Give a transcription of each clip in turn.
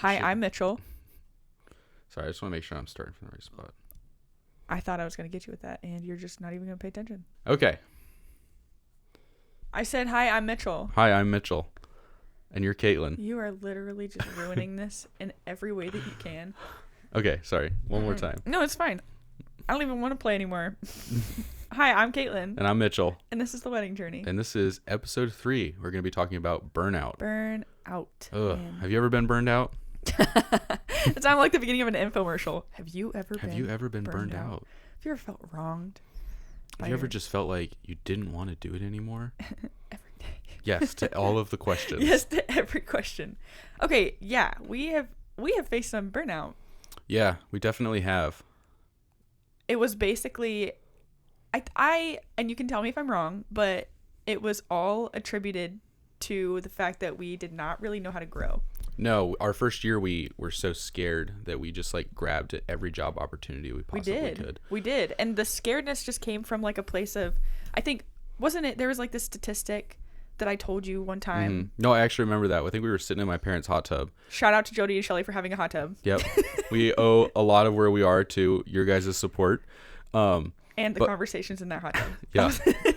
Hi, I'm Mitchell. Sorry, I just want to make sure I'm starting from the right spot. I thought I was going to get you with that, and you're just not even going to pay attention. Okay. I said, hi, I'm Mitchell. Hi, I'm Mitchell. And you're Caitlin. You are literally just ruining this in every way that you can. Okay, sorry. One more time. No, it's fine. I don't even want to play anymore. Hi, I'm Caitlin. And I'm Mitchell. And this is The Wedding Journey. And this is episode 3. We're going to be talking about burnout. Burnout. Ugh. Have you ever been burned out? It sounded like the beginning of an infomercial. Have you ever been burned out? Have you ever felt wronged? Have you ever just felt like you didn't want to do it anymore? Every day. Yes, to all of the questions. Yes, to every question. Okay, yeah, we have faced some burnout. Yeah, we definitely have. It was basically, I and you can tell me if I'm wrong, but it was all attributed to the fact that we did not really know how to grow. No, our first year we were so scared that we just like grabbed at every job opportunity we possibly could. We did. And the scaredness just came from like a place of, I think, wasn't it, there was like this statistic that I told you one time. Mm-hmm. No, I actually remember that. I think we were sitting in my parents' hot tub. Shout out to Jody and Shelly for having a hot tub. Yep. We owe a lot of where we are to your guys' support. And the conversations in that hot tub. Yeah,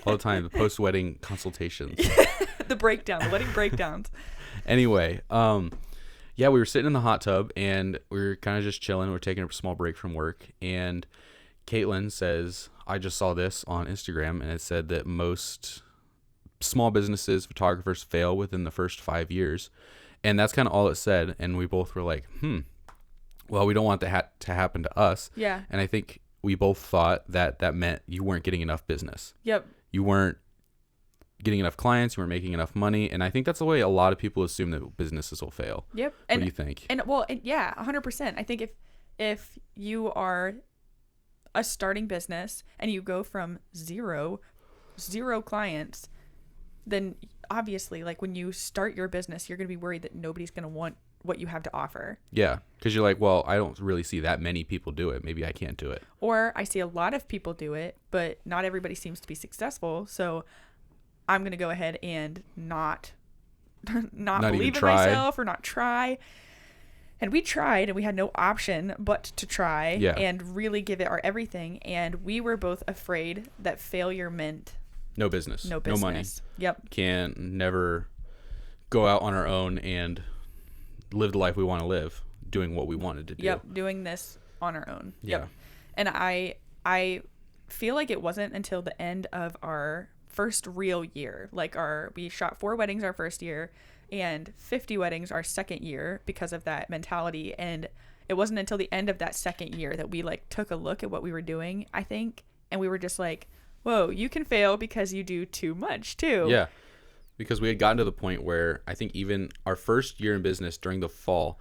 all the time. The post-wedding consultations. The wedding breakdowns. Anyway, yeah, we were sitting in the hot tub and we were kind of just chilling. We're taking a small break from work. And Caitlin says, I just saw this on Instagram and it said that most small businesses, photographers fail within the first 5 years. And that's kind of all it said. And we both were like, well, we don't want that to happen to us. Yeah. And I think we both thought that meant you weren't getting enough business. Yep. You weren't getting enough clients, you weren't making enough money. And I think that's the way a lot of people assume that businesses will fail. Yep. What do you think? Yeah, 100%. I think if you are a starting business and you go from zero clients, then obviously, like when you start your business, you're going to be worried that nobody's going to want what you have to offer. Yeah, because you're like, well, I don't really see that many people do it. Maybe I can't do it. Or I see a lot of people do it, but not everybody seems to be successful. So I'm going to go ahead and not believe in myself or not try. And we tried and we had no option but to try and really give it our everything. And we were both afraid that failure meant no business, no money. Yep. Can never go out on our own and live the life we want to live, doing what we wanted to do. Yep, doing this on our own. Yeah. Yep. And I feel like it wasn't until the end of our first real year. Like we shot 4 weddings our first year and 50 weddings our second year because of that mentality. And it wasn't until the end of that second year that we like took a look at what we were doing, I think, and we were just like, whoa, you can fail because you do too much too. Yeah. Because we had gotten to the point where I think even our first year in business during the fall,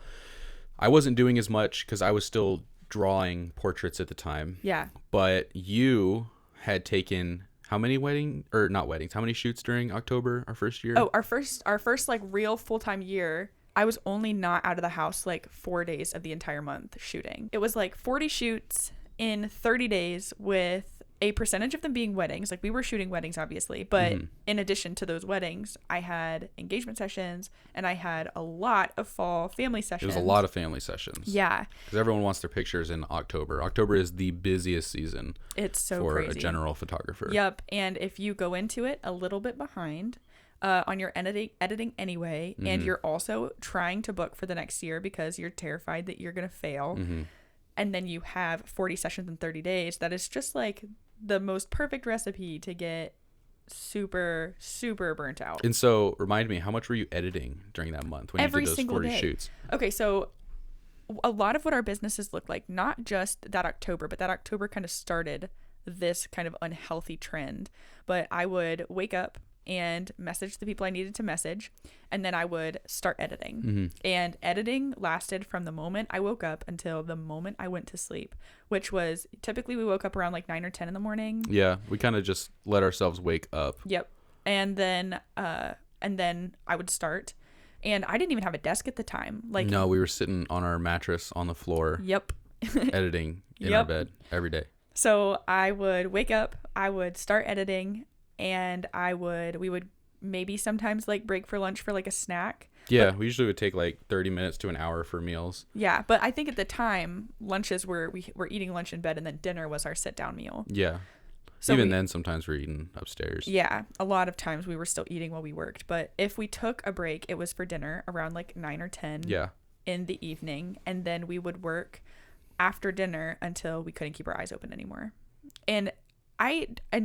I wasn't doing as much because I was still drawing portraits at the time. Yeah. But you had taken how many how many shoots during October, our first year? Oh, our first like real full-time year, I was only not out of the house like 4 days of the entire month shooting. It was like 40 shoots in 30 days with a percentage of them being weddings. Like we were shooting weddings obviously, but in addition to those weddings, I had engagement sessions and I had a lot of fall family sessions. It was a lot of family sessions. Yeah. Because everyone wants their pictures in October. October is the busiest season. It's so for crazy. A general photographer. Yep. And if you go into it a little bit behind on your editing anyway, and you're also trying to book for the next year because you're terrified that you're going to fail, and then you have 40 sessions in 30 days, that is just like the most perfect recipe to get super, super burnt out. And so remind me, how much were you editing during that month when Every you did those single 40 day. shoots? Okay, so a lot of what our businesses look like, not just that October, but that October kind of started this kind of unhealthy trend. But I would wake up and message the people I needed to message, and then I would start editing. And editing lasted from the moment I woke up until the moment I went to sleep, which was typically we woke up around like 9 or 10 in the morning. Yeah, we kind of just let ourselves wake up. Yep. And then I would start, and I didn't even have a desk at the time. Like, no, we were sitting on our mattress on the floor. Yep. Editing in our bed every day. So I would wake up, I would start editing, and we would maybe sometimes like break for lunch for like a snack, Yeah, we usually would take like 30 minutes to an hour for meals. Yeah, but I think at the time, lunches we were eating lunch in bed, and then dinner was our sit down meal. Yeah. So Even then, sometimes we're eating upstairs. Yeah, a lot of times we were still eating while we worked. But if we took a break, it was for dinner around like 9 or 10 Yeah. in the evening. And then we would work after dinner until we couldn't keep our eyes open anymore. And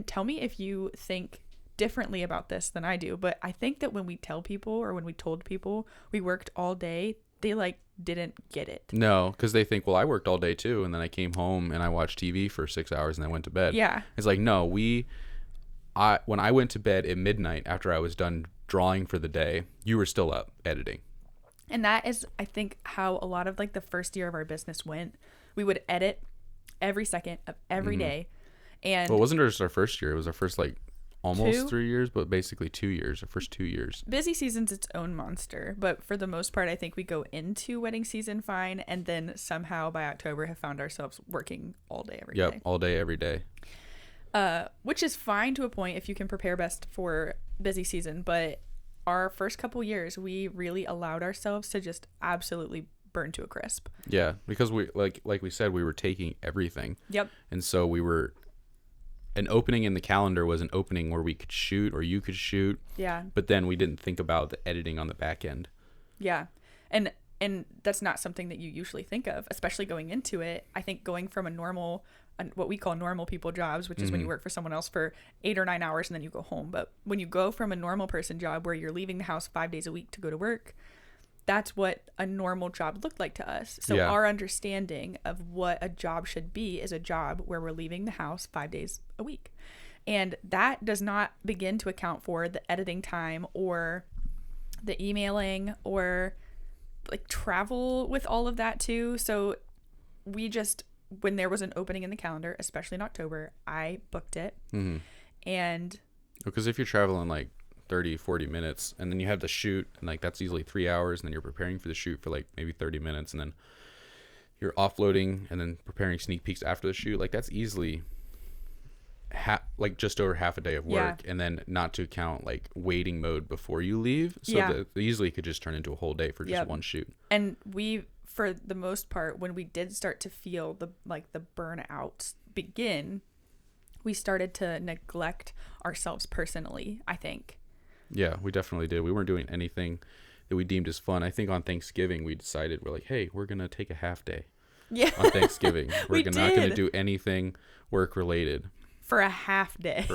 tell me if you think differently about this than I do. But I think that when we tell people, or when we told people we worked all day, they like didn't get it. No, because they think, well, I worked all day too, and then I came home and I watched TV for 6 hours and then went to bed. Yeah. It's like, no, when I went to bed at midnight after I was done drawing for the day, you were still up editing. And that is, I think, how a lot of like the first year of our business went. We would edit every second of every day. And Well, it wasn't just our first year. It was our first like almost 2? 3 years, but basically 2 years, our first 2 years. Busy season's its own monster, but for the most part, I think we go into wedding season fine, and then somehow by October have found ourselves working all day every day. Yep, all day, every day. Which is fine to a point if you can prepare best for busy season, but our first couple years, we really allowed ourselves to just absolutely burn to a crisp. Yeah, because we like we said, we were taking everything. Yep. And so an opening in the calendar was an opening where we could shoot or you could shoot. Yeah. But then we didn't think about the editing on the back end. Yeah. And that's not something that you usually think of, especially going into it. I think going from what we call normal people jobs, which is when you work for someone else for 8 or 9 hours and then you go home. But when you go from a normal person job where you're leaving the house 5 days a week to go to work, that's what a normal job looked like to us. So our understanding of what a job should be is a job where we're leaving the house 5 days a week. And that does not begin to account for the editing time or the emailing or like travel with all of that too. So we just, when there was an opening in the calendar, especially in October, I booked it. And because if you're traveling like 30, 40 minutes and then you have the shoot and like that's easily 3 hours, and then you're preparing for the shoot for like maybe 30 minutes and then you're offloading and then preparing sneak peeks after the shoot, like that's easily like just over half a day of work. And then not to count like waiting mode before you leave, so that easily could just turn into a whole day for just one shoot. And we, for the most part, when we did start to feel the burnout begin, we started to neglect ourselves personally, I think. Yeah, we definitely did. We weren't doing anything that we deemed as fun. I think on Thanksgiving we decided, we're like, hey, we're gonna take a half day on Thanksgiving. We're not gonna do anything work related for a half day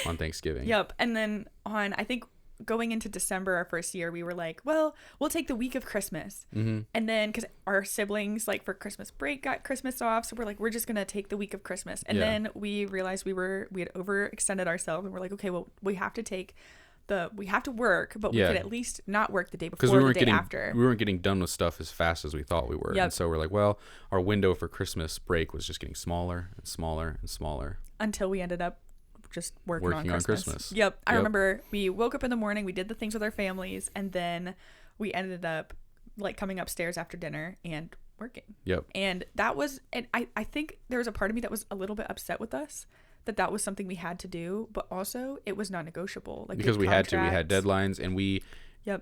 on Thanksgiving. Yep. And then I think going into December, our first year, we were like, well, we'll take the week of Christmas. And then because our siblings, like for Christmas break, got Christmas off, so we're like, we're just gonna take the week of Christmas. And then we realized we had overextended ourselves, and we're like, okay, well, we have to work, but we could at least not work the day before, the day after. We weren't getting done with stuff as fast as we thought we were. And so we're like, well, our window for Christmas break was just getting smaller and smaller and smaller until we ended up just working on Christmas. I remember we woke up in the morning, we did the things with our families, and then we ended up like coming upstairs after dinner and working. And that was, and I think there was a part of me that was a little bit upset with us that was something we had to do, but also it was non-negotiable. Like, because we had deadlines, and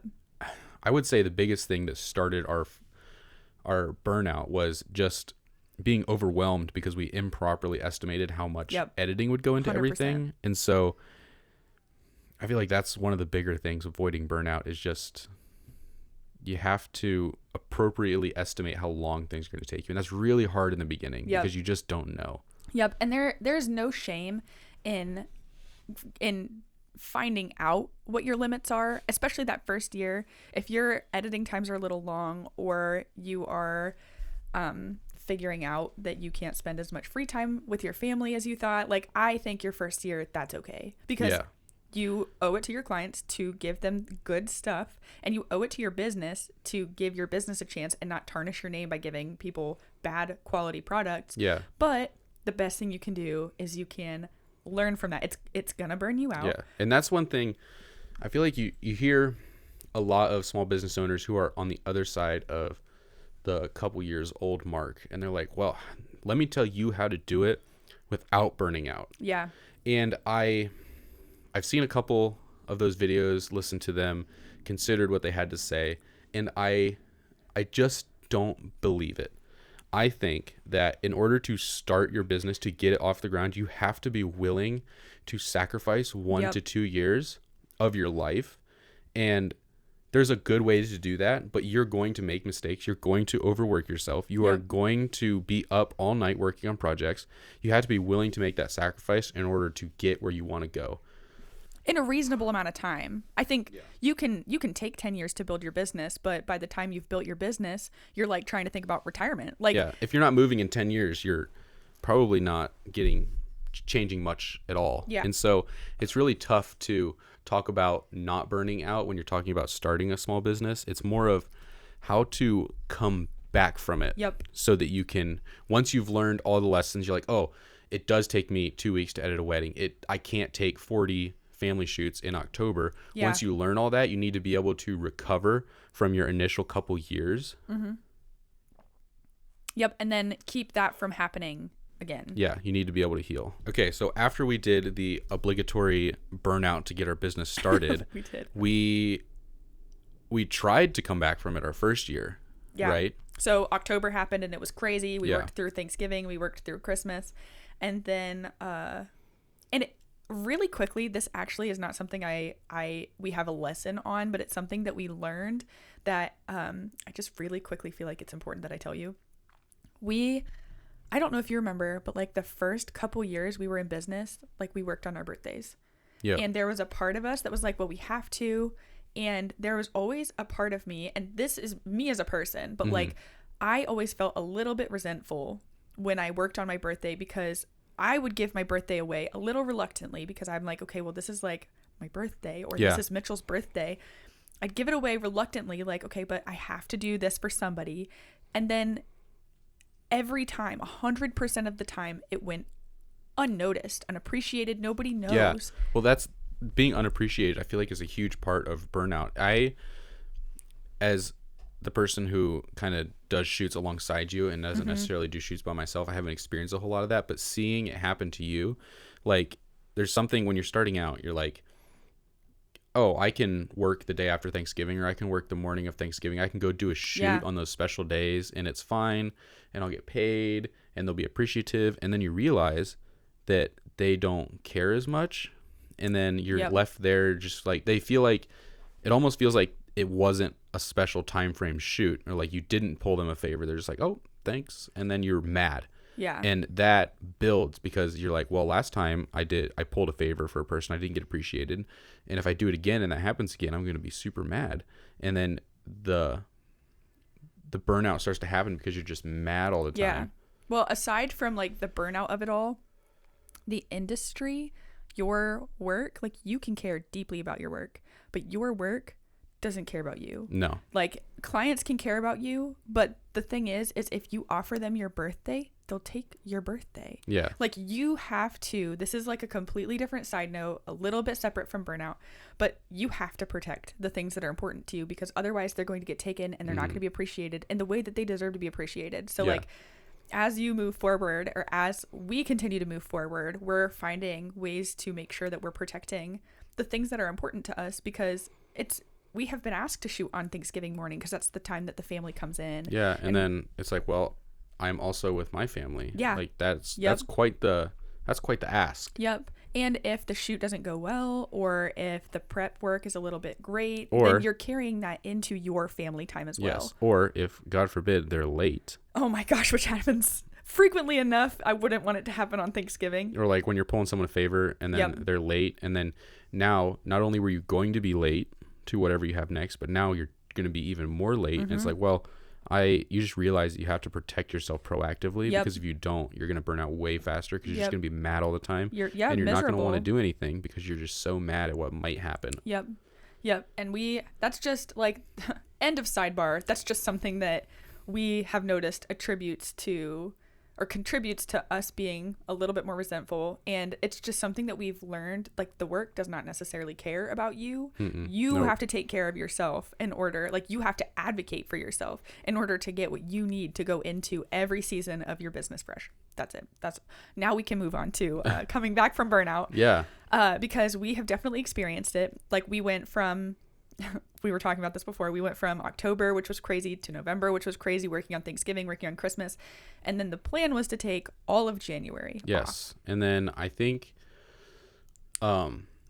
I would say the biggest thing that started our burnout was just being overwhelmed because we improperly estimated how much editing would go into 100%. Everything. And so I feel like that's one of the bigger things avoiding burnout is just you have to appropriately estimate how long things are going to take you. And that's really hard in the beginning because you just don't know. And there's no shame in finding out what your limits are, especially that first year. If your editing times are a little long, or you are figuring out that you can't spend as much free time with your family as you thought, like, I think your first year, that's okay, because you owe it to your clients to give them good stuff, and you owe it to your business to give your business a chance and not tarnish your name by giving people bad quality products. But the best thing you can do is you can learn from that. It's gonna burn you out. And that's one thing I feel like you hear a lot of small business owners who are on the other side of the couple years old mark, and they're like, well, let me tell you how to do it without burning out. And I've seen a couple of those videos, listened to them, considered what they had to say, and I just don't believe it. I think that in order to start your business, to get it off the ground, you have to be willing to sacrifice 1 to 2 years of your life. And there's a good way to do that, but you're going to make mistakes. You're going to overwork yourself. You are going to be up all night working on projects. You have to be willing to make that sacrifice in order to get where you want to go. In a reasonable amount of time. I think you can take 10 years to build your business, but by the time you've built your business, you're like trying to think about retirement. Like, if you're not moving in 10 years, you're probably not changing much at all. Yeah. And so it's really tough to talk about not burning out when you're talking about starting a small business. It's more of how to come back from it. So that you can, once you've learned all the lessons, you're like, oh, it does take me 2 weeks to edit a wedding. I can't take 40 family shoots in October. Once you learn all that, you need to be able to recover from your initial couple years. And then keep that from happening again. Yeah, you need to be able to heal. Okay, so after we did the obligatory burnout to get our business started, we tried to come back from it our first year, right? So October happened and it was crazy. We worked through Thanksgiving, we worked through Christmas, and then really quickly, this actually is not something we have a lesson on, but it's something that we learned that I just really quickly feel like it's important that I tell you. I don't know if you remember, but like the first couple years we were in business, like we worked on our birthdays. And there was a part of us that was like, well, we have to. And there was always a part of me, and this is me as a person, but like I always felt a little bit resentful when I worked on my birthday, because I would give my birthday away a little reluctantly, because I'm like, okay, well, this is like my birthday, or this is Mitchell's birthday. I'd give it away reluctantly, like, okay, but I have to do this for somebody. And then every time, 100% of the time, it went unnoticed, unappreciated. Nobody knows. Yeah. Well, that's being unappreciated, I feel like, is a huge part of burnout. As the person who kind of does shoots alongside you and doesn't necessarily do shoots by myself, I haven't experienced a whole lot of that, but seeing it happen to you, like, there's something when you're starting out, you're like, oh, I can work the day after Thanksgiving, or I can work the morning of Thanksgiving. I can go do a shoot on those special days, and it's fine, and I'll get paid, and they'll be appreciative. And then you realize that they don't care as much, and then you're left there just like, they feel like, it almost feels like it wasn't a special time frame shoot, or like you didn't pull them a favor. They're just like, oh, thanks. And then you're mad. And that builds, because you're like, well, last time I pulled a favor for a person, I didn't get appreciated. And if I do it again and that happens again, I'm going to be super mad. And then the burnout starts to happen because you're just mad all the time. Yeah. Well, aside from like the burnout of it all, the industry, your work, like, you can care deeply about your work, but your work doesn't care about you. No. Like, clients can care about you, but the thing is if you offer them your birthday, they'll take your birthday. Yeah. Like, you have to, this is like a completely different side note, a little bit separate from burnout, but you have to protect the things that are important to you, because otherwise they're going to get taken and they're not going to be appreciated in the way that they deserve to be appreciated. So like, as you move forward, or as we continue to move forward, we're finding ways to make sure that we're protecting the things that are important to us, because we have been asked to shoot on Thanksgiving morning because that's the time that the family comes in. Yeah. And then it's like, well, I'm also with my family. Yeah. Like, that's quite the ask. Yep. And if the shoot doesn't go well, or if the prep work is a little bit great, then you're carrying that into your family time as well. Yes. Or if, God forbid, they're late. Oh my gosh, which happens frequently enough. I wouldn't want it to happen on Thanksgiving. Or like when you're pulling someone a favor and then they're late, and then now not only were you going to be late to whatever you have next, but now you're going to be even more late. And it's like, well, you just realize that you have to protect yourself proactively, because if you don't, you're going to burn out way faster, because you're just going to be mad all the time. You're and you're miserable. not going to want to do anything because you're just so mad at what might happen. Yep. And that's just like, end of sidebar. That's just something that we have noticed contributes to us being a little bit more resentful. And it's just something that we've learned, like, the work does not necessarily care about you. You have to take care of yourself in order, like, you have to advocate for yourself in order to get what you need to go into every season of your business fresh. That's it. Now we can move on to coming back from burnout. Yeah. Because we have definitely experienced it. Like, we went from we were talking about this before. We went from October, which was crazy, to November, which was crazy, working on Thanksgiving, working on Christmas. And then the plan was to take all of January Yes. off. And then I think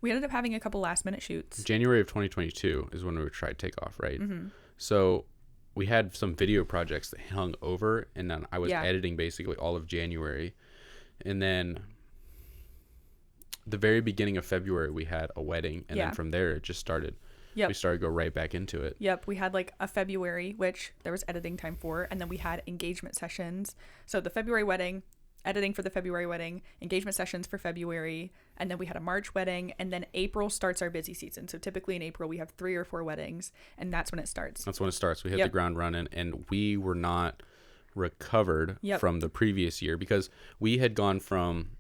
We ended up having a couple last minute shoots. January of 2022 is when we would try to take off, right? Mm-hmm. So we had some video projects that hung over, and then I was Yeah. editing basically all of January. And then the very beginning of February, we had a wedding. And Yeah. then from there, it just started. Yep. We started to go right back into it. Yep. We had like a February, which there was editing time for. And then we had engagement sessions. So the February wedding, editing for the February wedding, engagement sessions for February. And then we had a March wedding. And then April starts our busy season. So typically in April, we have 3 or 4 weddings. And that's when it starts. That's when it starts. We hit Yep. the ground running, and we were not recovered Yep. from the previous year because we had gone from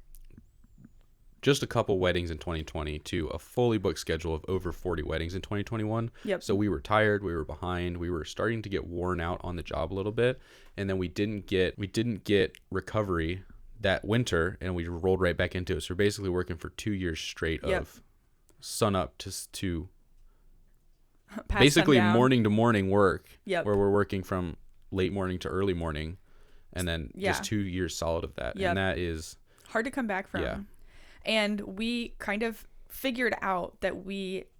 just a couple weddings in 2020 to a fully booked schedule of over 40 weddings in 2021. Yep. So we were tired, we were behind, we were starting to get worn out on the job a little bit, and then we didn't get recovery that winter, and we rolled right back into it. So we're basically working for 2 years straight Yep. of sun up to Past basically sundown. morning to morning work. Yep. Where we're working from late morning to early morning, and then Yeah. just 2 years solid of that. Yep. And that is Hard to come back from. Yeah. And we kind of figured out that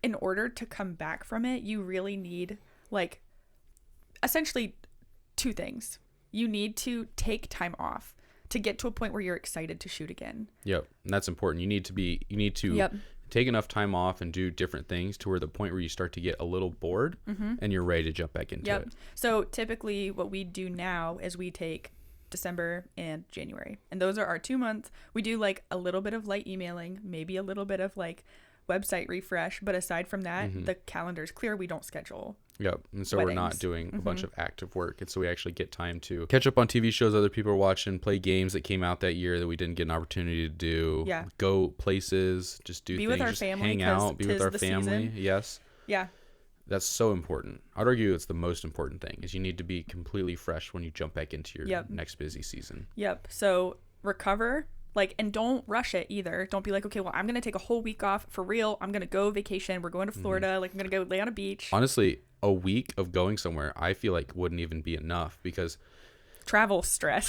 in order to come back from it, you really need like essentially 2 things. You need to take time off to get to a point where you're excited to shoot again. Yep. And that's important. You need to Yep. take enough time off and do different things to where the point where you start to get a little bored and you're ready to jump back into Yep. it. So typically what we do now is we take December and January. And those are our 2 months. We do like a little bit of light emailing, maybe a little bit of like website refresh. But aside from that, the calendar's clear. We don't schedule. Yep. And so we're not Weddings. doing a bunch of active work. And so we actually get time to catch up on TV shows other people are watching, play games that came out that year that we didn't get an opportunity to do. Yeah. Go places, just do Be things, with our just family, hang 'cause out, be with tis our the family. season. Yes. Yeah. That's so important. I'd argue it's the most important thing is you need to be completely fresh when you jump back into your Yep. next busy season. Yep. So recover, like, and don't rush it either. Don't be like, okay, well, I'm going to take a whole week off for real. I'm going to go vacation. We're going to Florida. Like, I'm going to go lay on a beach. Honestly, a week of going somewhere, I feel like wouldn't even be enough because Travel stress.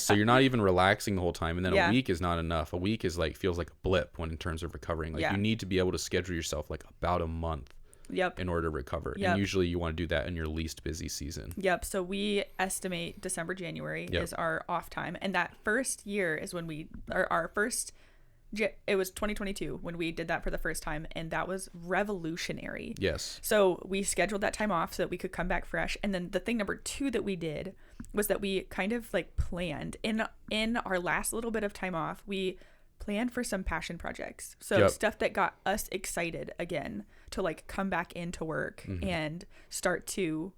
So you're not even relaxing the whole time. And then Yeah. a week is not enough. A week is like, feels like a blip when in terms of recovering. Like Yeah. you need to be able to schedule yourself like about a month Yep. in order to recover. Yep. And usually you want to do that in your least busy season. Yep. So we estimate December, January Yep. is our off time. And that first year is when it was 2022 when we did that for the first time. And that was revolutionary. Yes. So we scheduled that time off so that we could come back fresh. And then the thing number 2 that we did was that we kind of like planned in our last little bit of time off, we planned for some passion projects. So Yep. stuff that got us excited again to like come back into work and start to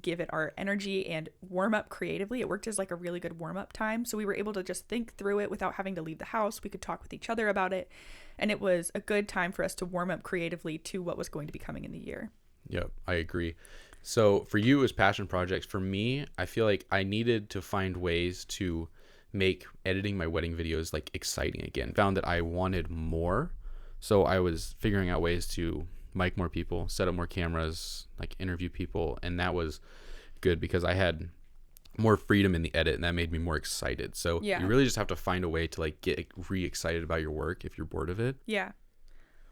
give it our energy and warm up creatively. It worked as like a really good warm up time. So we were able to just think through it without having to leave the house. We could talk with each other about it. And it was a good time for us to warm up creatively to what was going to be coming in the year. Yep, I agree. So for you as passion projects, for me, I feel like I needed to find ways to make editing my wedding videos like exciting again. Found that I wanted more. So I was figuring out ways to mic more people, set up more cameras, like interview people. And that was good because I had more freedom in the edit and that made me more excited. So Yeah. you really just have to find a way to like get re-excited about your work if you're bored of it. Yeah.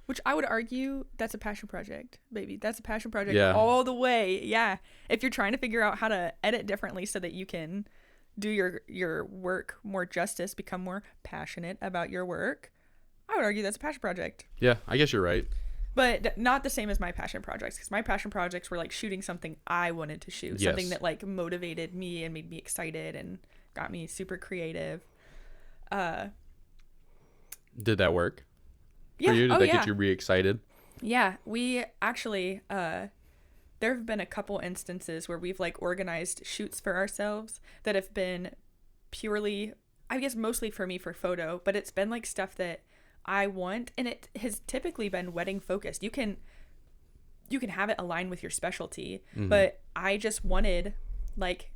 Which I would argue that's a passion project, baby. That's a passion project Yeah. all the way. Yeah. If you're trying to figure out how to edit differently so that you can do your work more justice, become more passionate about your work, I would argue that's a passion project. Yeah, I guess you're right. But not the same as my passion projects, because my passion projects were like shooting something I wanted to shoot, Yes. something that like motivated me and made me excited and got me super creative. Did that work Yeah. for you? Did Oh, that yeah. get you re-excited? Yeah, we actually, there have been a couple instances where we've like organized shoots for ourselves that have been purely, I guess mostly for me for photo, but it's been like stuff that I want, and it has typically been wedding focused. You can have it align with your specialty, but I just wanted like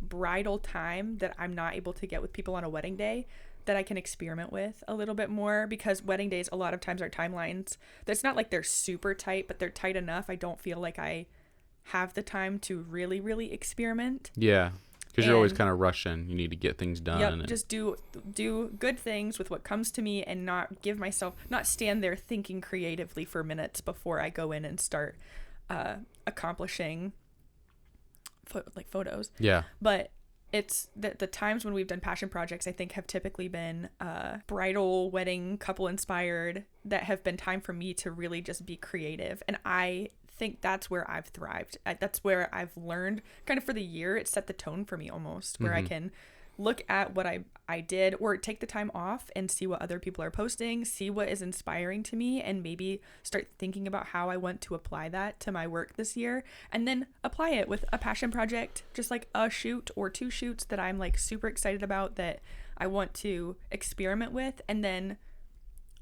bridal time that I'm not able to get with people on a wedding day. that I can experiment with a little bit more, because wedding days a lot of times are timelines. It's not like they're super tight, but they're tight enough. I don't feel like I have the time to really, really experiment. Yeah. Because you're always kind of rushing. You need to get things done. Yep, just do good things with what comes to me, and not stand there thinking creatively for minutes before I go in and start accomplishing photos. Yeah. But it's the times when we've done passion projects, I think, have typically been bridal, wedding, couple inspired, that have been time for me to really just be creative. And I think that's where I've thrived. That's where I've learned kind of for the year. It set the tone for me almost, where I can look at what I did, or take the time off and see what other people are posting, see what is inspiring to me, and maybe start thinking about how I want to apply that to my work this year, and then apply it with a passion project, just like a shoot or 2 shoots that I'm like super excited about, that I want to experiment with, and then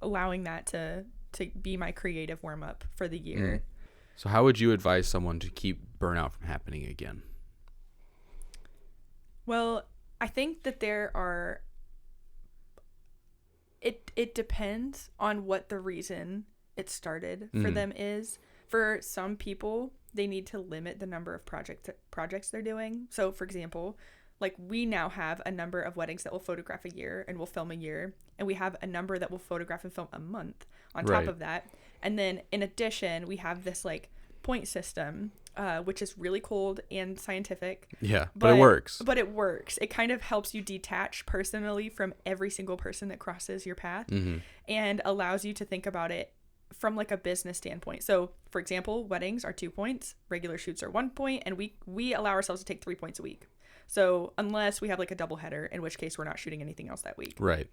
allowing that to be my creative warm up for the year. So how would you advise someone to keep burnout from happening again? Well, I think that it depends on what the reason it started for them is. For some people, they need to limit the number of projects they're doing. So, for example, like, we now have a number of weddings that will photograph a year and will film a year, and we have a number that will photograph and film a month on top of that. And then in addition, we have this like point system, which is really cold and scientific. Yeah, but it works. But it works. It kind of helps you detach personally from every single person that crosses your path, and allows you to think about it from like a business standpoint. So, for example, weddings are 2 points, regular shoots are 1 point, and we allow ourselves to take 3 points a week. So unless we have like a double header, in which case we're not shooting anything else that week. Right.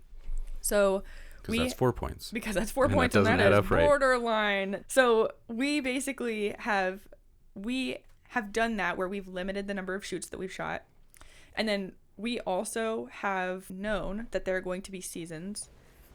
So because that's 4 points. Because that's 4 points, and that is borderline. Right. So we basically have done that, where we've limited the number of shoots that we've shot. And then we also have known that there are going to be seasons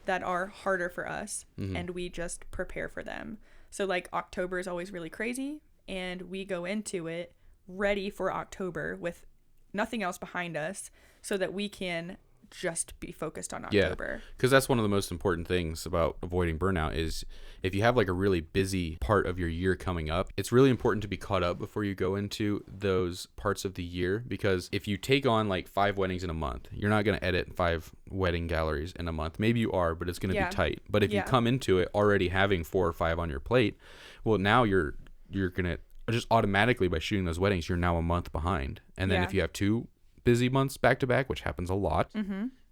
that are harder for us, and we just prepare for them. So like October is always really crazy, and we go into it ready for October with nothing else behind us, so that we can just be focused on October. Yeah, because that's one of the most important things about avoiding burnout is if you have like a really busy part of your year coming up, it's really important to be caught up before you go into those parts of the year. Because if you take on like 5 weddings in a month, you're not going to edit 5 wedding galleries in a month. Maybe you are, but it's going to be tight. But if you come into it already having 4 or 5 on your plate, well, now you're going to just automatically, by shooting those weddings, you're now a month behind. And then if you have 2 busy months back to back, which happens a lot,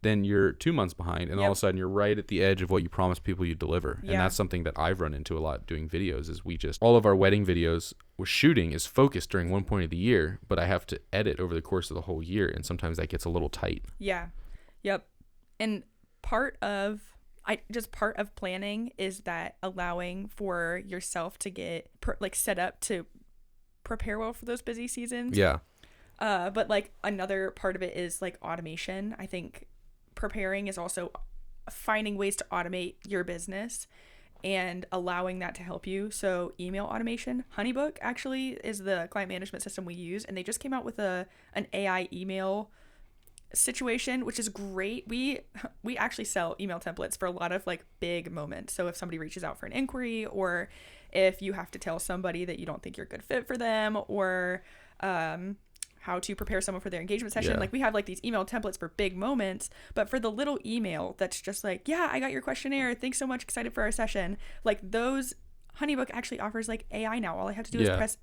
then you're 2 months behind, and all of a sudden you're right at the edge of what you promised people you'd deliver. And that's something that I've run into a lot doing videos, is all of our wedding videos we're shooting is focused during one point of the year, but I have to edit over the course of the whole year, and sometimes that gets a little tight. And part of planning is that allowing for yourself to get set up to prepare well for those busy seasons. But like another part of it is like automation. I think preparing is also finding ways to automate your business and allowing that to help you. So email automation, Honeybook actually is the client management system we use, and they just came out with an AI email situation, which is great. We actually sell email templates for a lot of like big moments. So if somebody reaches out for an inquiry, or if you have to tell somebody that you don't think you're a good fit for them, or how to prepare someone for their engagement session. Like, we have like these email templates for big moments, but for the little email that's just like, I got your questionnaire, thanks so much, excited for our session. Like, those, Honeybook actually offers like AI now. All I have to do is press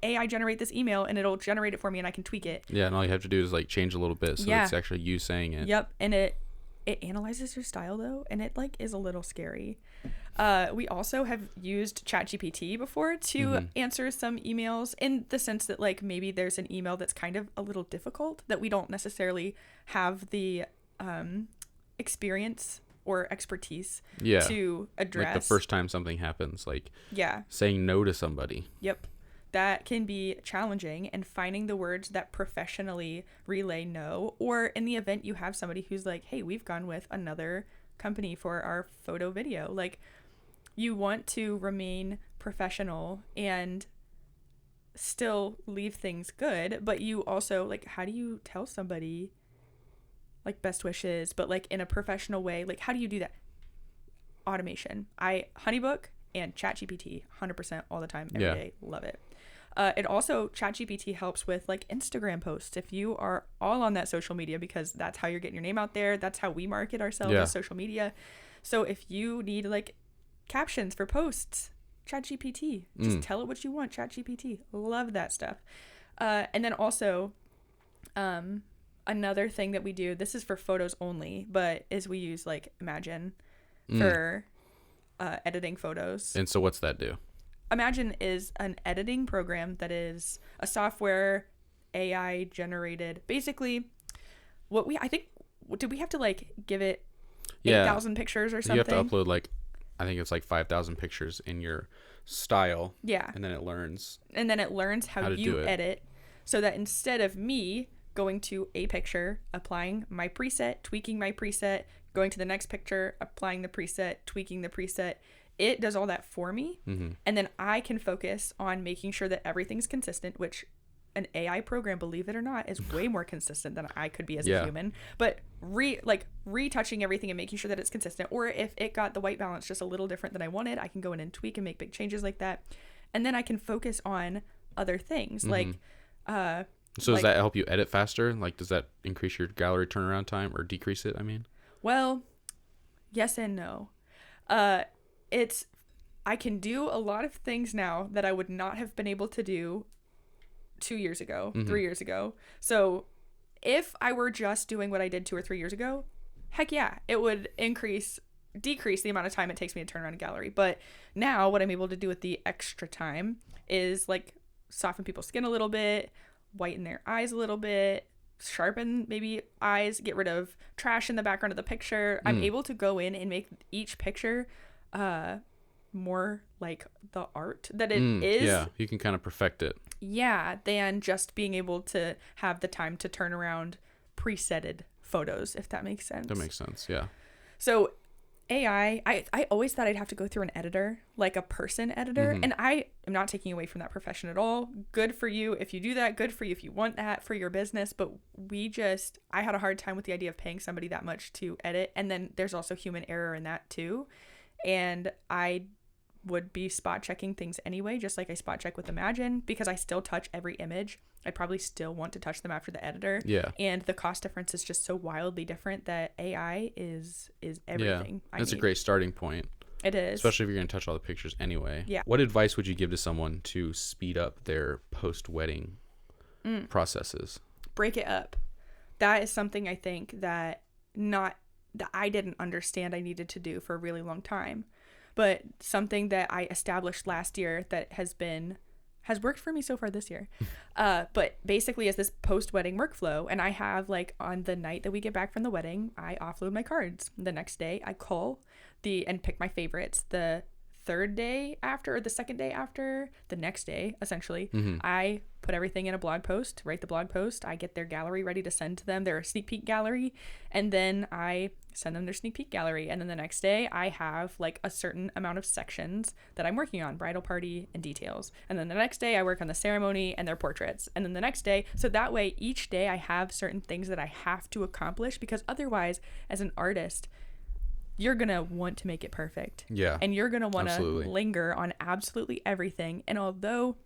AI generate this email, and it'll generate it for me, and I can tweak it. And all you have to do is like change a little bit, so it's actually you saying it. And it analyzes your style though, and it like is a little scary. We also have used ChatGPT before to answer some emails, in the sense that like maybe there's an email that's kind of a little difficult that we don't necessarily have the experience or expertise to address. Like the first time something happens, like saying no to somebody. That can be challenging, and finding the words that professionally relay no, or in the event you have somebody who's like, hey, we've gone with another company for our photo video. Like, you want to remain professional and still leave things good, but you also, like, how do you tell somebody like best wishes, but like in a professional way. Like, how do you do that? Automation. Honeybook and ChatGPT 100% all the time, every day. Love it. It also, ChatGPT helps with like Instagram posts. If you are all on that social media, because that's how you're getting your name out there. That's how we market ourselves as social media. So if you need like captions for posts, ChatGPT, just tell it what you want. ChatGPT, love that stuff. And then also, another thing that we do, this is for photos only, but is we use like Imagine for editing photos. And so what's that do? Imagine is an editing program that is a software AI generated. Basically, did we have to like give it 8,000 pictures or something? You have to upload like, I think it's like 5,000 pictures in your style. Yeah. And then it learns. How you edit, so that instead of me going to a picture, applying my preset, tweaking my preset, going to the next picture, applying the preset, tweaking the preset, it does all that for me. And then I can focus on making sure that everything's consistent, which an AI program, believe it or not, is way more consistent than I could be as a human. But retouching everything and making sure that it's consistent. Or if it got the white balance just a little different than I wanted, I can go in and tweak and make big changes like that. And then I can focus on other things So does that help you edit faster? Like, does that increase your gallery turnaround time or decrease it? I mean, well, yes and no. I can do a lot of things now that I would not have been able to do 2 years ago, 3 years ago. So if I were just doing what I did 2 or 3 years ago, heck yeah, it would decrease the amount of time it takes me to turn around a gallery. But now what I'm able to do with the extra time is like soften people's skin a little bit, whiten their eyes a little bit, sharpen maybe eyes, get rid of trash in the background of the picture. I'm able to go in and make each picture more like the art that it is. Yeah, you can kind of perfect it. Yeah, than just being able to have the time to turn around presetted photos, if that makes sense. That makes sense, yeah. So AI, I always thought I'd have to go through an editor, like a person editor. And I am not taking away from that profession at all. Good for you if you do that. Good for you if you want that for your business. But I had a hard time with the idea of paying somebody that much to edit. And then there's also human error in that too. And I would be spot checking things anyway, just like I spot check with Imagine, because I still touch every image. I probably still want to touch them after the editor. Yeah. And the cost difference is just so wildly different that AI is everything. Yeah. That's a great starting point. It is. Especially if you're going to touch all the pictures anyway. Yeah. What advice would you give to someone to speed up their post-wedding processes? Break it up. That is something I think that I didn't understand I needed to do for a really long time. But something that I established last year that has worked for me so far this year. But basically is this post-wedding workflow. And I have like on the night that we get back from the wedding, I offload my cards. The next day I call and pick my favorites. The third day after, or the second day after, the next day, essentially, I put everything in a blog post, write the blog post. I get their gallery ready to send to them, their sneak peek gallery. And then I send them their sneak peek gallery. And then the next day I have like a certain amount of sections that I'm working on, bridal party and details. And then the next day I work on the ceremony and their portraits. And then the next day, so that way each day I have certain things that I have to accomplish, because otherwise as an artist, you're going to want to make it perfect. Yeah. And you're going to want to linger on absolutely everything. And although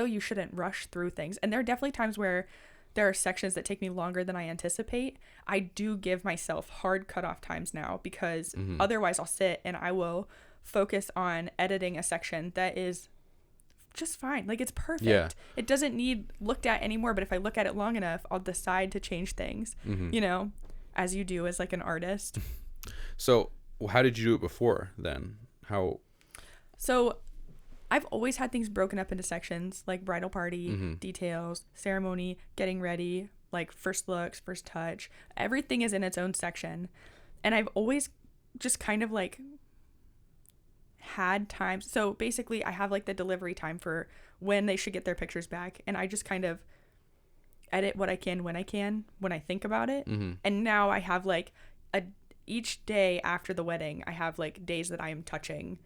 you shouldn't rush through things, and there are definitely times where there are sections that take me longer than I anticipate, I do give myself hard cutoff times now, because otherwise I'll sit and I will focus on editing a section that is just fine. Like, it's perfect. Yeah. It doesn't need looked at anymore, but if I look at it long enough, I'll decide to change things, as you do as like an artist. So how did you do it before then? So I've always had things broken up into sections, like bridal party, details, ceremony, getting ready, like first looks, first touch. Everything is in its own section. And I've always just kind of like had time. So basically I have like the delivery time for when they should get their pictures back. And I just kind of edit what I can, when I think about it. And now I have like each day after the wedding, I have like days that I am touching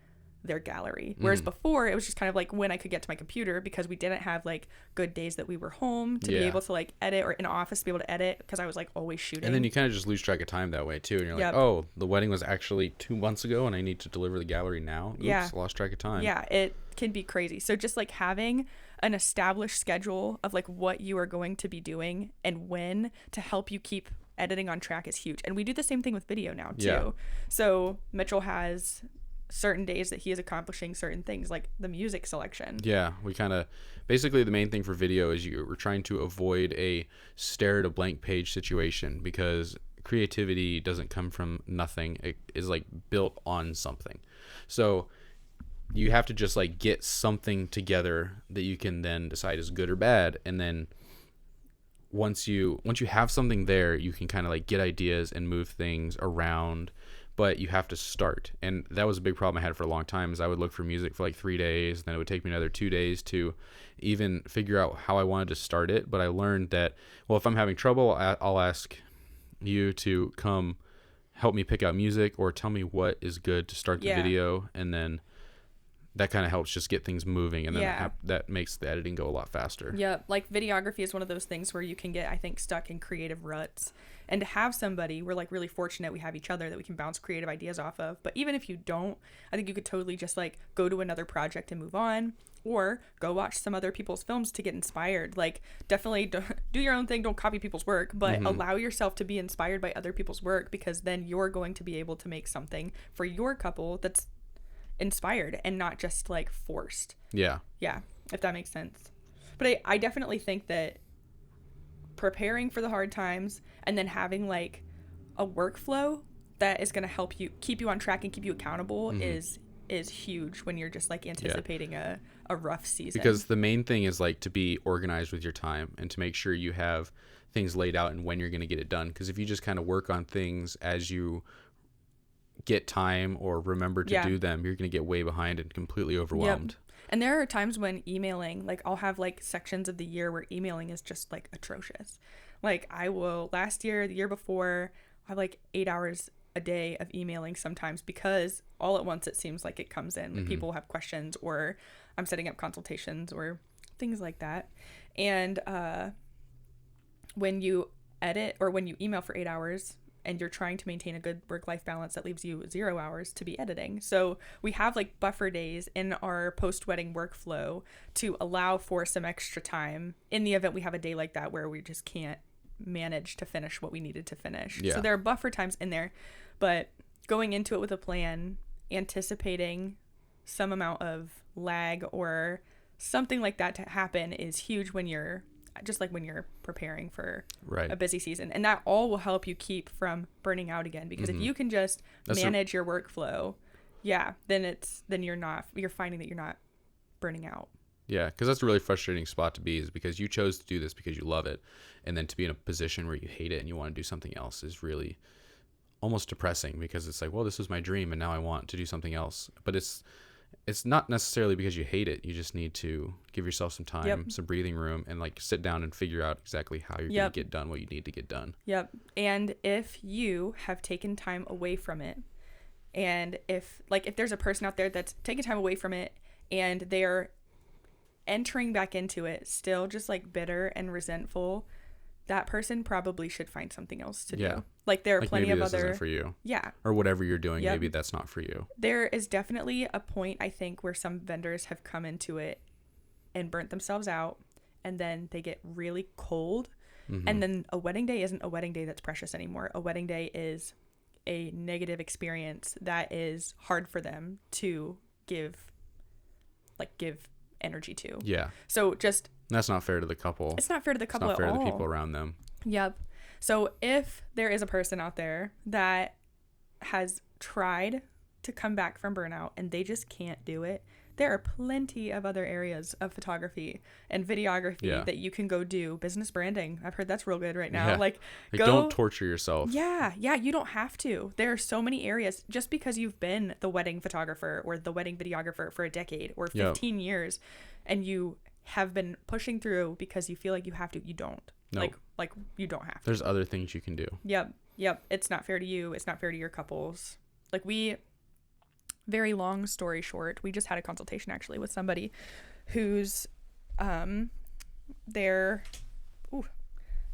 their gallery. Whereas before it was just kind of like when I could get to my computer, because we didn't have like good days that we were home to be able to like edit, or in office to be able to edit, because I was like always shooting. And then you kind of just lose track of time that way too. And you're like, oh, the wedding was actually 2 months ago and I need to deliver the gallery now. Oops, I lost track of time. Yeah, it can be crazy. So just like having an established schedule of like what you are going to be doing and when, to help you keep editing on track, is huge. And we do the same thing with video now too. Yeah. So Mitchell has certain days that he is accomplishing certain things, like the music selection. Yeah, we kind of, basically the main thing for video is we're trying to avoid a stare at a blank page situation, because creativity doesn't come from nothing. It is like built on something. So you have to just like get something together that you can then decide is good or bad, and then once you have something there, you can kind of like get ideas and move things around. But you have to start. And that was a big problem I had for a long time, is I would look for music for like 3 days, then it would take me another 2 days to even figure out how I wanted to start it. But I learned that, well, if I'm having trouble, I'll ask you to come help me pick out music, or tell me what is good to start the video, and then that kind of helps just get things moving, and then that makes the editing go a lot faster. Yeah, like videography is one of those things where you can get, I think, stuck in creative ruts. And to have somebody, we're like really fortunate we have each other that we can bounce creative ideas off of. But even if you don't, I think you could totally just like go to another project and move on, or go watch some other people's films to get inspired. Like, definitely do your own thing, don't copy people's work, but allow yourself to be inspired by other people's work, because then you're going to be able to make something for your couple that's inspired and not just like forced. Yeah, if that makes sense. But I definitely think that preparing for the hard times and then having like a workflow that is going to help you keep you on track and keep you accountable is huge when you're just like anticipating a rough season. Because the main thing is like to be organized with your time and to make sure you have things laid out and when you're going to get it done. Because if you just kind of work on things as you get time or remember to do them, you're going to get way behind and completely overwhelmed. And there are times when emailing, like I'll have like sections of the year where emailing is just like atrocious. Like I will, last year, the year before, I have like 8 hours a day of emailing sometimes, because all at once it seems like it comes in. Like people have questions, or I'm setting up consultations or things like that. And when you edit, or when you email for 8 hours, and you're trying to maintain a good work-life balance, that leaves you 0 hours to be editing. So we have like buffer days in our post-wedding workflow to allow for some extra time in the event we have a day like that where we just can't manage to finish what we needed to finish. So there are buffer times in there, but going into it with a plan, anticipating some amount of lag or something like that to happen is huge when you're preparing for a busy season. And that all will help you keep from burning out again, because if you can just manage your workflow, then you're finding that you're not burning out. Yeah, because that's a really frustrating spot to be, is because you chose to do this because you love it, and then to be in a position where you hate it and you want to do something else is really almost depressing, because it's like, well, this was my dream and now I want to do something else. But it's not necessarily because you hate it. You just need to give yourself some time, some breathing room, and like sit down and figure out exactly how you're going to get done what you need to get done. And if you have taken time away from it, and if there's a person out there that's taken time away from it and they're entering back into it still just like bitter and resentful, that person probably should find something else to do. Like there are plenty of other, isn't for you. Or whatever you're doing, maybe that's not for you. There is definitely a point, I think, where some vendors have come into it and burnt themselves out, and then they get really cold, and then a wedding day isn't a wedding day that's precious anymore. A wedding day is a negative experience that is hard for them to give energy to. So just, that's not fair to the couple. It's not fair to the couple at all. It's not fair to the people around them. So if there is a person out there that has tried to come back from burnout and they just can't do it, there are plenty of other areas of photography and videography that you can go do. Business branding, I've heard that's real good right now. Like don't torture yourself. You don't have to. There are so many areas. Just because you've been the wedding photographer or the wedding videographer for a decade or 15 years, and you have been pushing through because you feel like you have to, you don't. Like you don't have to. There's other things you can do. It's not fair to you. It's not fair to your couples. Like very long story short, we just had a consultation actually with somebody whose their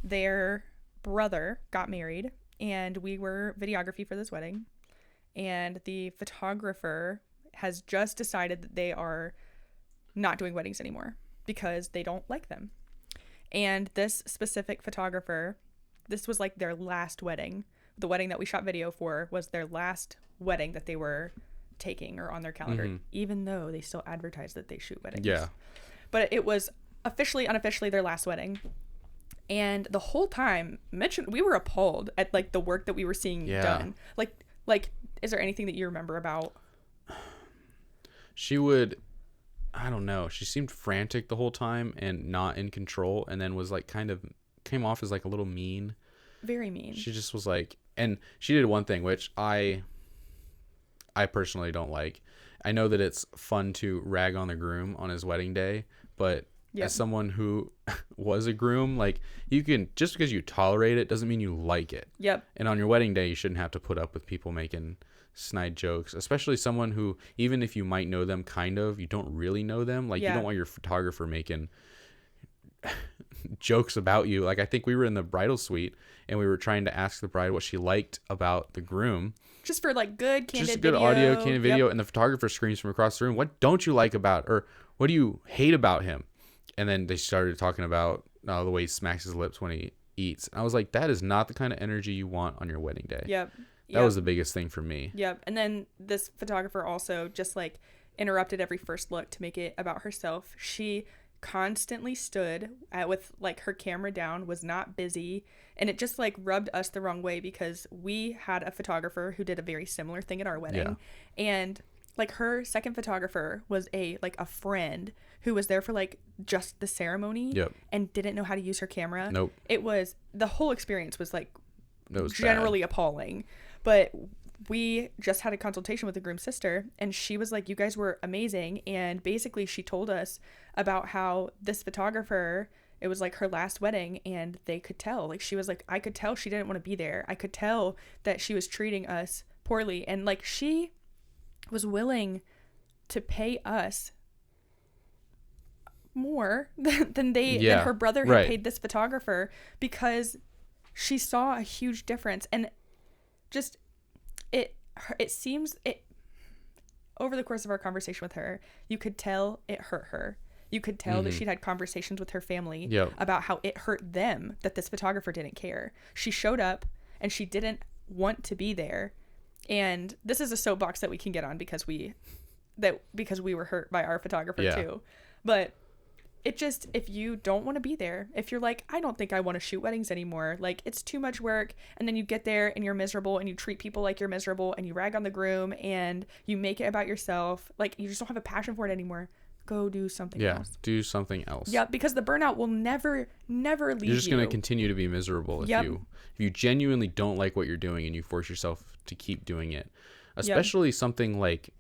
their brother got married, and we were videography for this wedding, and the photographer has just decided that they are not doing weddings anymore because they don't like them. And this specific photographer, this was like their last wedding. The wedding that we shot video for was their last wedding that they were taking or on their calendar, even though they still advertise that they shoot weddings. Yeah. But it was unofficially their last wedding. And the whole time, Mitch, we were appalled at like the work that we were seeing done. Like, is there anything that you remember about? She would, I don't know. She seemed frantic the whole time and not in control, and then was like kind of came off as like a little mean. Very mean. She just was like, and she did one thing which I personally don't like. I know that it's fun to rag on the groom on his wedding day, but as someone who was a groom, like, you can, just because you tolerate it doesn't mean you like it. Yep. And on your wedding day, you shouldn't have to put up with people making snide jokes, especially someone who, even if you might know them kind of, you don't really know them. Like, you don't want your photographer making jokes about you. Like, I think we were in the bridal suite and we were trying to ask the bride what she liked about the groom, just for like good candid just good video. audio, candid video. And the photographer screams from across the room, "What don't you like about, or what do you hate about him?" And then they started talking about the way he smacks his lips when he eats. I was like, that is not the kind of energy you want on your wedding day. Yep. That was the biggest thing for me. Yep. And then this photographer also just like interrupted every first look to make it about herself. She constantly stood with like her camera down, was not busy, and it just like rubbed us the wrong way because we had a photographer who did a very similar thing at our wedding. And like her second photographer was a friend who was there for like just the ceremony and didn't know how to use her camera. Nope. It was, the whole experience was like generally appalling. But we just had a consultation with the groom's sister, and she was like, you guys were amazing. And basically she told us about how this photographer, it was like her last wedding, and they could tell, like, she was like, I could tell she didn't want to be there. I could tell that she was treating us poorly. And like, she was willing to pay us more than her brother had paid this photographer, because she saw a huge difference. And just it seems over the course of our conversation with her, you could tell it hurt her. You could tell that she'd had conversations with her family about how it hurt them that this photographer didn't care. She showed up and she didn't want to be there. And this is a soapbox that we can get on because we were hurt by our photographer too. But it just, if you don't want to be there, if you're like, I don't think I want to shoot weddings anymore, like, it's too much work, and then you get there and you're miserable and you treat people like you're miserable and you rag on the groom and you make it about yourself, like, you just don't have a passion for it anymore, go do something else. Do something else. Yeah, because the burnout will never leave you. You're just going to continue to be miserable if you genuinely don't like what you're doing and you force yourself to keep doing it. Especially something like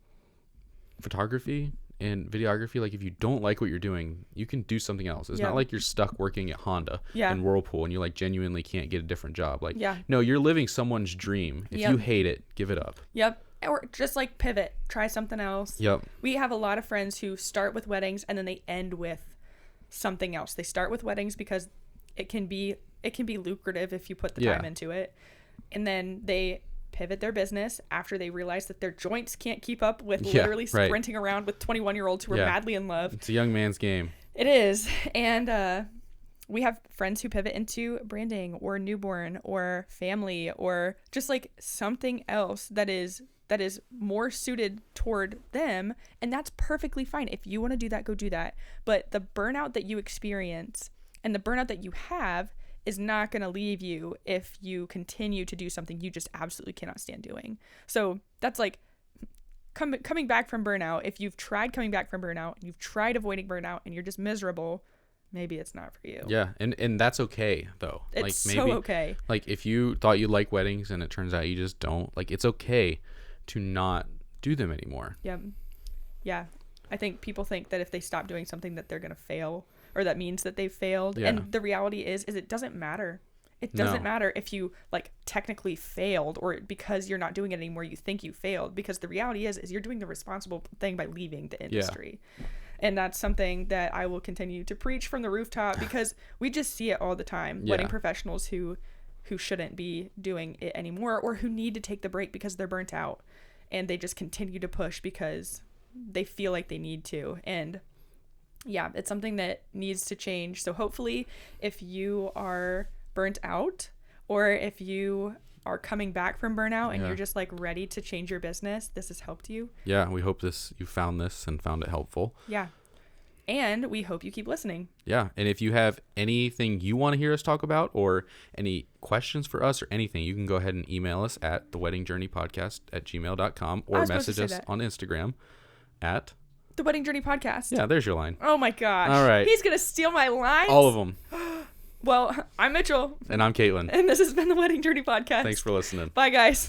photography and videography. Like, if you don't like what you're doing, you can do something else. It's not like you're stuck working at Honda and Whirlpool and you like genuinely can't get a different job. Like, no, you're living someone's dream. If you hate it, give it up. Or just like pivot, try something else. We have a lot of friends who start with weddings and then they end with something else. They start with weddings because it can be lucrative if you put the time into it, and then they pivot their business after they realize that their joints can't keep up with literally sprinting around with 21-year-olds who are madly in love. It's a young man's game. It is. And we have friends who pivot into branding or newborn or family or just like something else that is more suited toward them, and that's perfectly fine. If you want to do that, go do that. But the burnout that you experience and the burnout that you have is not going to leave you if you continue to do something you just absolutely cannot stand doing. So that's like coming back from burnout. If you've tried coming back from burnout and you've tried avoiding burnout and you're just miserable, maybe it's not for you. Yeah, and that's okay though. It's like, maybe, so okay. Like, if you thought you like weddings and it turns out you just don't, like, it's okay to not do them anymore. Yeah. I think people think that if they stop doing something that they're going to fail, or that means that they've failed. And the reality is it doesn't matter. It doesn't No. matter if you like technically failed, or because you're not doing it anymore, you think you failed, because the reality is you're doing the responsible thing by leaving the industry. And that's something that I will continue to preach from the rooftop, because we just see it all the time. Yeah. Wedding professionals who shouldn't be doing it anymore, or who need to take the break because they're burnt out, and they just continue to push because they feel like they need to. And yeah, it's something that needs to change. So hopefully, if you are burnt out, or if you are coming back from burnout and Yeah. you're just like ready to change your business, this has helped you. Yeah, we hope you found this and found it helpful. Yeah. And we hope you keep listening. Yeah, and if you have anything you want to hear us talk about, or any questions for us or anything, you can go ahead and email us at theweddingjourneypodcast@gmail.com, or message us on Instagram at The Wedding Journey Podcast. Yeah, there's your line. Oh my gosh. All right. He's going to steal my lines? All of them. Well, I'm Mitchell. And I'm Caitlin. And this has been the Wedding Journey Podcast. Thanks for listening. Bye, guys.